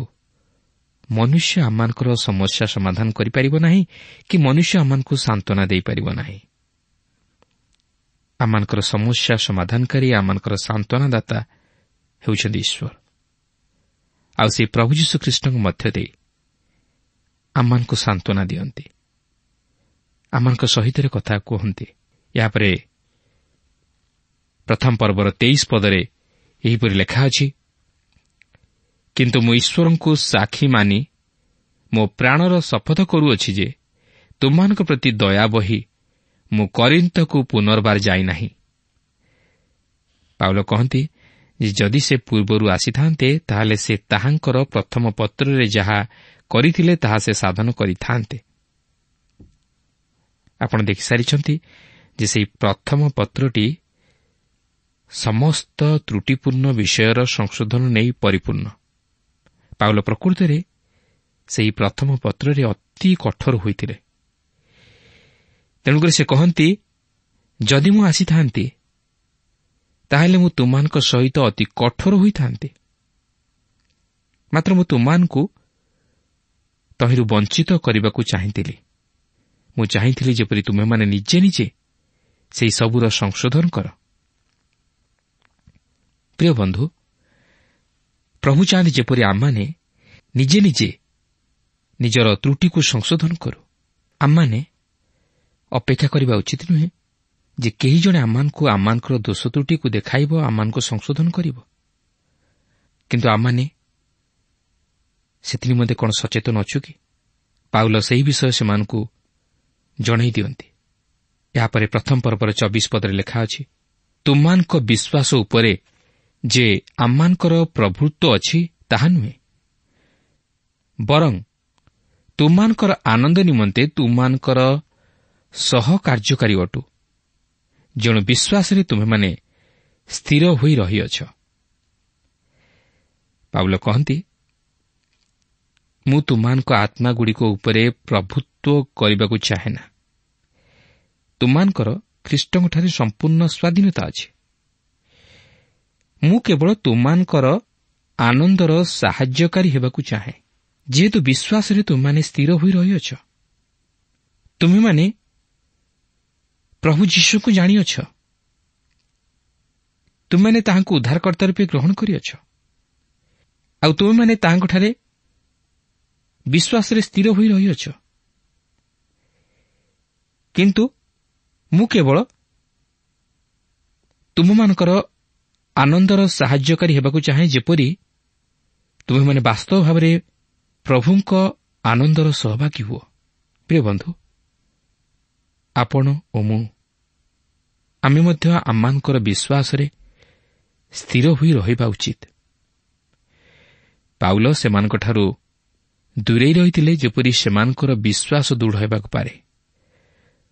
ମନୁଷ୍ୟ ଆମମାନଙ୍କର ସମସ୍ୟା ସମାଧାନ କରିପାରିବ ନାହିଁ କି ମନୁଷ୍ୟ ଆମମାନଙ୍କୁ ସାନ୍ତ୍ୱନା ଦେଇପାରିବ ନାହିଁ। ଆମମାନଙ୍କର ସମସ୍ୟା ସମାଧାନକାରୀ, ଆମମାନଙ୍କର ସାନ୍ତ୍ୱନାଦାତା ହେଉଛନ୍ତି ଈଶ୍ୱର। ଆଉ ସେ ପ୍ରଭୁ ଯୀଶୁଖ୍ରୀଷ୍ଟଙ୍କ ମଧ୍ୟ ଦେଇ ଆମମାନଙ୍କୁ ସାନ୍ତ୍ୱନା ଦିଅନ୍ତି, ଆମମାନଙ୍କ ସହିତ କଥା କୁହନ୍ତି। ଏହାପରେ ପ୍ରଥମ ପର୍ବର 23 ପଦରେ ଏହିପରି ଲେଖା ଅଛି, କିନ୍ତୁ ମୁଁ ଈଶ୍ୱରଙ୍କୁ ସାକ୍ଷୀ ମାନି ମୋ ପ୍ରାଣର ଶପଥ କରୁଅଛି ଯେ ତୁମମାନଙ୍କ ପ୍ରତି ଦୟା ବହି ମୁଁ କରିନ୍ଥକୁ ପୁନର୍ବାର ଯାଇନାହିଁ। ପାଉଲ କହନ୍ତି ଯେ ଯଦି ସେ ପୂର୍ବରୁ ଆସିଥାନ୍ତେ, ତାହେଲେ ସେ ତାହାଙ୍କର ପ୍ରଥମ ପତ୍ରରେ ଯାହା କରିଥିଲେ ତାହା ସେ ସାଧନ କରିଥାନ୍ତେ। ଆପଣ ଦେଖିସାରିଛନ୍ତି ଯେ ସେହି ପ୍ରଥମ ପତ୍ରଟି ସମସ୍ତ ତ୍ରୁଟିପୂର୍ଣ୍ଣ ବିଷୟର ସଂଶୋଧନ ନେଇ ପରିପୂର୍ଣ୍ଣ। ପାଉଲ ପ୍ରକୃତରେ ସେହି ପ୍ରଥମ ପତ୍ରରେ ଅତି କଠୋର ହୋଇଥିଲେ। ତେଣୁକରି ସେ କହନ୍ତି, ଯଦି ମୁଁ ଆସିଥାନ୍ତି, ତାହେଲେ ମୁଁ ତୁମମାନଙ୍କ ସହିତ ଅତି କଠୋର ହୋଇଥାନ୍ତି। ମାତ୍ର ମୁଁ ତୁମମାନଙ୍କୁ ତହିଁରୁ ବଞ୍ଚିତ କରିବାକୁ ଚାହିଁଥିଲି। ମୁଁ ଚାହିଁଥିଲି ଯେପରି ତୁମେମାନେ ନିଜେ ନିଜେ ସେହି ସବୁର ସଂଶୋଧନ କର। ପ୍ରିୟ ବନ୍ଧୁ, ପ୍ରଭୁ ଚାହାନ୍ତି ଯେପରି ଆମମାନେ ନିଜେ ନିଜେ ନିଜର ତ୍ରୁଟିକୁ ସଂଶୋଧନ କରୁ। ଆମମାନେ ଅପେକ୍ଷା କରିବା ଉଚିତ ନୁହେଁ ଯେ କେହି ଜଣେ ଆମମାନଙ୍କୁ ଆମମାନଙ୍କର ଦୋଷ ତ୍ରୁଟିକୁ ଦେଖାଇବ, ଆମମାନଙ୍କୁ ସଂଶୋଧନ କରିବ। କିନ୍ତୁ ଆମମାନେ ସେଥି ନିମନ୍ତେ କ'ଣ ସଚେତନ ଅଛୁ କି? ପାଉଲ ସେହି ବିଷୟ ସେମାନଙ୍କୁ ଜଣାଇ ଦିଅନ୍ତି। ଏହାପରେ ପ୍ରଥମ ପର୍ବର 24 ପଦରେ ଲେଖା ଅଛି, ତୁମମାନଙ୍କ ବିଶ୍ୱାସ ଉପରେ ଯେ ଆମମାନଙ୍କର ପ୍ରଭୁତ୍ୱ ଅଛି ତାହା ନୁହେଁ, ବରଂ ତୁମମାନଙ୍କର ଆନନ୍ଦ ନିମନ୍ତେ ତୁମମାନଙ୍କର ସହକାର୍ଯ୍ୟକାରୀ ଅଟୁ, ଯେଣୁ ବିଶ୍ୱାସରେ ତୁମେମାନେ ସ୍ଥିର ହୋଇ ରହିଅଛ। ପାଉଲ କହନ୍ତି, ମୁଁ ତୁମମାନଙ୍କ ଆତ୍ମାଗୁଡ଼ିକ ଉପରେ ପ୍ରଭୁତ୍ୱ କରିବାକୁ ଚାହେଁ ନା। ତୁମମାନଙ୍କର ଖ୍ରୀଷ୍ଟଙ୍କଠାରେ ସମ୍ପୂର୍ଣ୍ଣ ସ୍ୱାଧୀନତା ଅଛି। ମୁଁ କେବଳ ତୁମମାନଙ୍କର ଆନନ୍ଦର ସାହାଯ୍ୟକାରୀ ହେବାକୁ ଚାହେଁ। ଯେହେତୁ ବିଶ୍ୱାସରେ ତୁମେମାନେ ସ୍ଥିର ହୋଇ ରହିଅଛ, ତୁମେମାନେ ପ୍ରଭୁ ଯୀଶୁଙ୍କୁ ଜାଣିଅଛ, ତୁମେମାନେ ତାହାଙ୍କୁ ଉଦ୍ଧାରକର୍ତ୍ତା ରୂପେ ଗ୍ରହଣ କରିଅଛ, ଆଉ ତୁମେମାନେ ତାହାଙ୍କଠାରେ ବିଶ୍ୱାସରେ ସ୍ଥିର ହୋଇ ରହିଅଛ। କିନ୍ତୁ ମୁଁ କେବଳ ତୁମମାନଙ୍କର ଆନନ୍ଦର ସାହାଯ୍ୟକାରୀ ହେବାକୁ ଚାହେଁ, ଯେପରି ତୁମେମାନେ ବାସ୍ତବ ଭାବରେ ପ୍ରଭୁଙ୍କ ଆନନ୍ଦର ସହଭାଗୀ ହୁଅ। ପ୍ରିୟ ବନ୍ଧୁ, ଆପଣ ଓ ମୁଁ ଆମେ ମଧ୍ୟ ଆମମାନଙ୍କର ବିଶ୍ୱାସରେ ସ୍ଥିର ହୋଇ ରହିବା ଉଚିତ। ପାଉଲ ସେମାନଙ୍କଠାରୁ ଦୂରେଇ ରହିଥିଲେ ଯେପରି ସେମାନଙ୍କର ବିଶ୍ୱାସ ଦୃଢ଼ ହେବାକୁ ପାରେ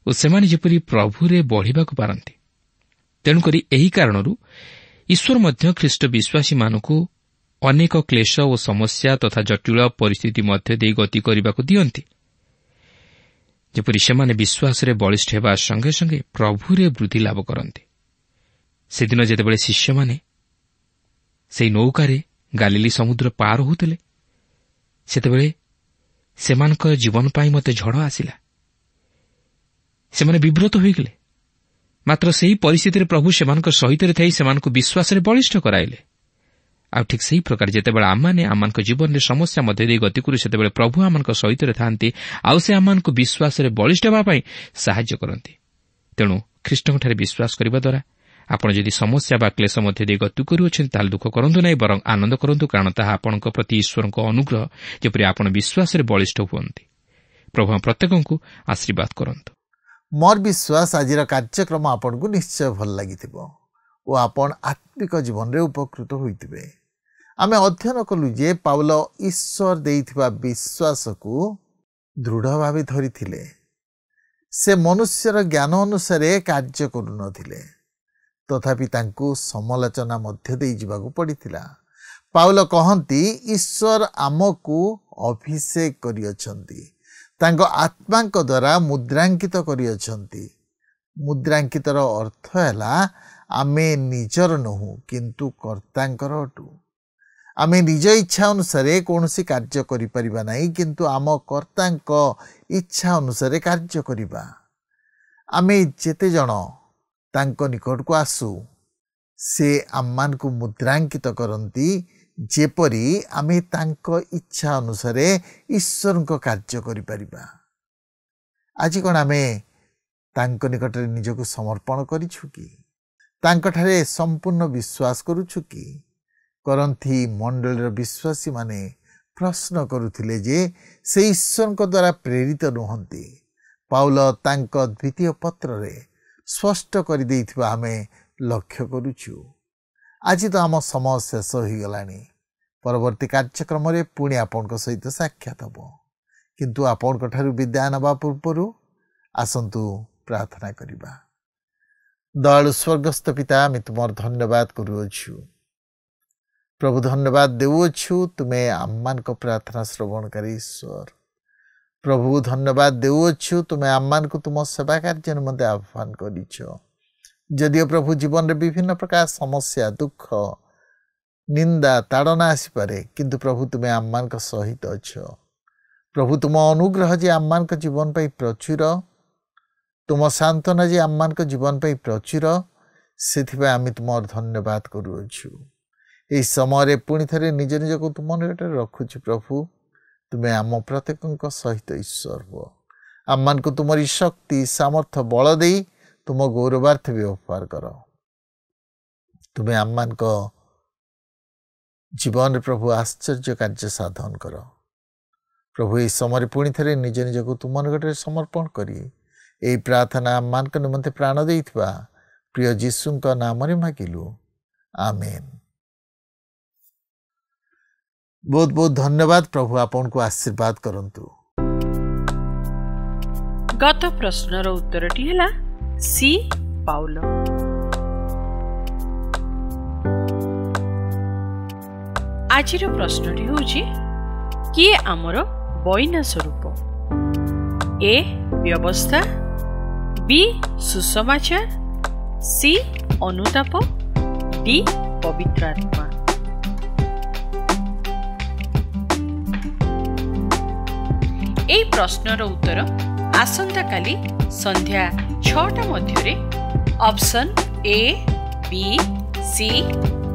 ଓ ସେମାନେ ଯେପରି ପ୍ରଭୁରେ ବଢ଼ିବାକୁ ପାରନ୍ତି। ତେଣୁକରି ଏହି କାରଣରୁ ଈଶ୍ୱର ମଧ୍ୟ ଖ୍ରୀଷ୍ଟ ବିଶ୍ୱାସୀମାନଙ୍କୁ ଅନେକ କ୍ଲେଶ ଓ ସମସ୍ୟା ତଥା ଜଟିଳ ପରିସ୍ଥିତି ମଧ୍ୟ ଦେଇ ଗତି କରିବାକୁ ଦିଅନ୍ତି, ଯେପରି ସେମାନେ ବିଶ୍ୱାସରେ ବଳିଷ୍ଠ ହେବା ସଙ୍ଗେ ସଙ୍ଗେ ପ୍ରଭୁରେ ବୃଦ୍ଧି ଲାଭ କରନ୍ତି। ସେଦିନ ଯେତେବେଳେ ଶିଷ୍ୟମାନେ ସେହି ନୌକାରେ ଗାଲିଲି ସମୁଦ୍ର ପାର ହେଉଥିଲେ, ସେତେବେଳେ ସେମାନଙ୍କ ଜୀବନ ପାଇଁ ମୋତେ ଝଡ଼ ଆସିଲା। ସେମାନେ ବିବ୍ରତ ହୋଇଗଲେ। ମାତ୍ର ସେହି ପରିସ୍ଥିତିରେ ପ୍ରଭୁ ସେମାନଙ୍କ ସହିତ ଥାଇ ସେମାନଙ୍କୁ ବିଶ୍ୱାସରେ ବଳିଷ୍ଠ କରାଇଲେ। ଆଉ ଠିକ୍ ସେହି ପ୍ରକାର ଯେତେବେଳେ ଆମମାନେ ଆମମାନଙ୍କ ଜୀବନରେ ସମସ୍ୟା ମଧ୍ୟ ଦେଇ ଗତି କରୁ, ସେତେବେଳେ ପ୍ରଭୁ ଆମମାନଙ୍କ ସହିତ ଥାଆନ୍ତି, ଆଉ ସେ ଆମମାନଙ୍କୁ ବିଶ୍ୱାସରେ ବଳିଷ୍ଠ ହେବା ପାଇଁ ସାହାଯ୍ୟ କରନ୍ତି। ତେଣୁ ଖ୍ରୀଷ୍ଟଙ୍କଠାରେ ବିଶ୍ୱାସ କରିବା ଦ୍ୱାରା ଆପଣ ଯଦି ସମସ୍ୟା ବା କ୍ଲେଶ ମଧ୍ୟ ଦେଇ ଗତି କରୁଅଛନ୍ତି, ତାହେଲେ ଦୁଃଖ କରନ୍ତୁ ନାହିଁ, ବରଂ ଆନନ୍ଦ କରନ୍ତୁ, କାରଣ ତାହା ଆପଣଙ୍କ ପ୍ରତି ଈଶ୍ୱରଙ୍କ ଅନୁଗ୍ରହ, ଯେପରି ଆପଣ ବିଶ୍ୱାସରେ ବଳିଷ୍ଠ ହୁଅନ୍ତି। ପ୍ରଭୁ ପ୍ରତ୍ୟେକଙ୍କୁ ଆଶୀର୍ବାଦ କରନ୍ତୁ। ମୋର ବିଶ୍ୱାସ ଆଜିର କାର୍ଯ୍ୟକ୍ରମ ଆପଣଙ୍କୁ ନିଶ୍ଚୟ ଭଲ ଲାଗିଥିବ ଓ ଆପଣ ଆତ୍ମିକ ଜୀବନରେ ଉପକୃତ ହୋଇଥିବେ। ଆମେ ଅଧ୍ୟୟନ କଲୁ ଯେ ପାଉଲ ଈଶ୍ୱର ଦେଇଥିବା ବିଶ୍ୱାସକୁ ଦୃଢ଼ ଭାବେ ଧରିଥିଲେ। ସେ ମନୁଷ୍ୟର ଜ୍ଞାନ ଅନୁସାରେ କାର୍ଯ୍ୟ କରୁନଥିଲେ, ତଥାପି ତାଙ୍କୁ ସମାଲୋଚନା ମଧ୍ୟ ଦେଇଯିବାକୁ ପଡ଼ିଥିଲା। ପାଉଲ କହନ୍ତି, ଈଶ୍ୱର ଆମକୁ ଅଭିଷେକ କରିଅଛନ୍ତି, ତାଙ୍କ ଆତ୍ମାଙ୍କ ଦ୍ୱାରା ମୁଦ୍ରାଙ୍କିତ କରିଅଛନ୍ତି। ମୁଦ୍ରାଙ୍କିତର ଅର୍ଥ ହେଲା ଆମେ ନିଜର ନୋହୁଁ, କିନ୍ତୁ କର୍ତ୍ତାଙ୍କର ଅଟୁ। ଆମେ ନିଜ ଇଚ୍ଛା ଅନୁସାରେ କୌଣସି କାର୍ଯ୍ୟ କରିପାରିବା ନାହିଁ, କିନ୍ତୁ ଆମ କର୍ତ୍ତାଙ୍କ ଇଚ୍ଛା ଅନୁସାରେ କାର୍ଯ୍ୟ କରିବା। ଆମେ ଯେତେ ଜଣ ତାଙ୍କ ନିକଟକୁ ଆସୁ, ସେ ଆମମାନଙ୍କୁ ମୁଦ୍ରାଙ୍କିତ କରନ୍ତି, ଯେପରି ଆମେ ତାଙ୍କ ଇଚ୍ଛା ଅନୁସାରେ ଈଶ୍ୱରଙ୍କ କାର୍ଯ୍ୟ କରିପାରିବା। ଆଜି କ'ଣ ଆମେ ତାଙ୍କ ନିକଟରେ ନିଜକୁ ସମର୍ପଣ କରିଛୁ କି? ତାଙ୍କଠାରେ ସମ୍ପୂର୍ଣ୍ଣ ବିଶ୍ୱାସ କରୁଛୁ କି? କରନ୍ଥୀ ମଣ୍ଡଳୀର ବିଶ୍ୱାସୀମାନେ ପ୍ରଶ୍ନ କରୁଥିଲେ ଯେ ସେ ଈଶ୍ୱରଙ୍କ ଦ୍ୱାରା ପ୍ରେରିତ ନୁହନ୍ତି। ପାଉଲ ତାଙ୍କ ଦ୍ୱିତୀୟ ପତ୍ରରେ ସ୍ପଷ୍ଟ କରିଦେଇଥିବା ଆମେ ଲକ୍ଷ୍ୟ କରୁଛୁ। ଆଜି ତ ଆମ ସମୟ ଶେଷ ହୋଇଗଲାଣି। ପରବର୍ତ୍ତୀ କାର୍ଯ୍ୟକ୍ରମରେ ପୁଣି ଆପଣଙ୍କ ସହିତ ସାକ୍ଷାତ ହେବ, କିନ୍ତୁ ଆପଣଙ୍କଠାରୁ ବିଦାୟ ନେବା ପୂର୍ବରୁ ଆସନ୍ତୁ ପ୍ରାର୍ଥନା କରିବା। ଦୟାଳୁ ସ୍ୱର୍ଗସ୍ଥ ପିତା, ଆମେ ତୁମର ଧନ୍ୟବାଦ କରୁଅଛୁ। ପ୍ରଭୁ ଧନ୍ୟବାଦ ଦେଉଅଛୁ, ତୁମେ ଆମମାନଙ୍କ ପ୍ରାର୍ଥନା ଶ୍ରବଣକାରୀ ଈଶ୍ୱର। ପ୍ରଭୁ ଧନ୍ୟବାଦ ଦେଉଅଛୁ, ତୁମେ ଆମମାନଙ୍କୁ ତୁମ ସେବା କାର୍ଯ୍ୟ ନିମନ୍ତେ ଆହ୍ୱାନ କରିଛ। ଯଦିଓ ପ୍ରଭୁ ଜୀବନରେ ବିଭିନ୍ନ ପ୍ରକାର ସମସ୍ୟା, ଦୁଃଖ, ନିନ୍ଦା, ତାଡ଼ନା ଆସିପାରେ, କିନ୍ତୁ ପ୍ରଭୁ ତୁମେ ଆମମାନଙ୍କ ସହିତ ଅଛ। ପ୍ରଭୁ ତୁମ ଅନୁଗ୍ରହ ଯେ ଆମମାନଙ୍କ ଜୀବନ ପାଇଁ ପ୍ରଚୁର, ତୁମ ସାନ୍ତ୍ୱନା ଯେ ଆମମାନଙ୍କ ଜୀବନ ପାଇଁ ପ୍ରଚୁର, ସେଥିପାଇଁ ଆମେ ତୁମର ଧନ୍ୟବାଦ କରୁଅଛୁ। ଏହି ସମୟରେ ପୁଣି ଥରେ ନିଜ ନିଜକୁ ତୁମ ନିକଟରେ ରଖୁଛୁ। ପ୍ରଭୁ ତୁମେ ଆମ ପ୍ରତ୍ୟେକଙ୍କ ସହିତ ଈଶ୍ୱର ହୁଅ। ଆମମାନଙ୍କୁ ତୁମରି ଶକ୍ତି, ସାମର୍ଥ୍ୟ, ବଳ ଦେଇ ତୁମ ଗୌରବାର୍ଥ ବ୍ୟବହାର କର। ତୁମେ ଆମମାନଙ୍କ ଜୀବନରେ ପ୍ରଭୁ ଆଶ୍ଚର୍ଯ୍ୟ କାର୍ଯ୍ୟ ସାଧନ କର। ପ୍ରଭୁ ଏହି ସମୟରେ ପୁଣି ଥରେ ନିଜ ନିଜକୁ ତୁମ ନିକଟରେ ସମର୍ପଣ କରି ଏହି ପ୍ରାର୍ଥନା ଆମମାନଙ୍କ ନିମନ୍ତେ ପ୍ରାଣ ଦେଇଥିବା ପ୍ରିୟ ଯୀଶୁଙ୍କ ନାମରେ ମାଗିଲୁ, ଆମେନ୍। ବହୁତ ବହୁତ ଧନ୍ୟବାଦ। ପ୍ରଭୁ ଆପଣଙ୍କୁ ଆଶୀର୍ବାଦ କରନ୍ତୁ। ଗତ ପ୍ରଶ୍ନର ଉତ୍ତରଟି ହେଲା ସି ପାଉଲ। ଆଜିର ପ୍ରଶ୍ନଟି ହେଉଛି, କିଏ ଆମର ବଇନା ସ୍ୱରୂପ? ଏ ବ୍ୟବସ୍ଥା, ବି ସୁସମାଚାର, ସି ଅନୁତାପ, ଡି ପବିତ୍ର ଆତ୍ମା। এই প্রশ্নর উত্তর আসন্তাকালি সন্ধ্যা 6টা মধ্যে option A, B, C,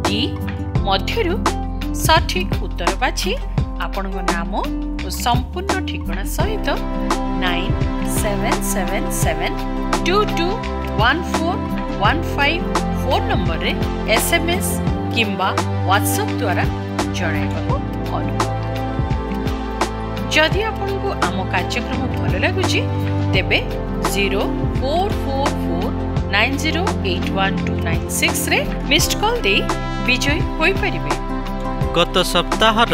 D মধ্যরু সঠিক উত্তর বাছি আপনার নাম ও সম্পূর্ণ ঠিকনা সহিত 9777221415 ফোন নম্বরে SMS কিংবা WhatsApp দ্বারা জଣାଇବାକୁ অনুরোধ। जदि आपको आम कार्यक्रम भल लगुच तेबे 0444908126 रे मिस्ड कॉल दे विजय होई परिबे। गत सप्ताहर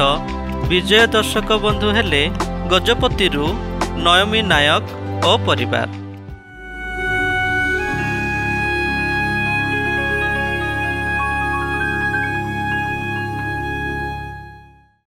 विजय दर्शक बंधु हेले गजपति नयमी नायक और परिवार।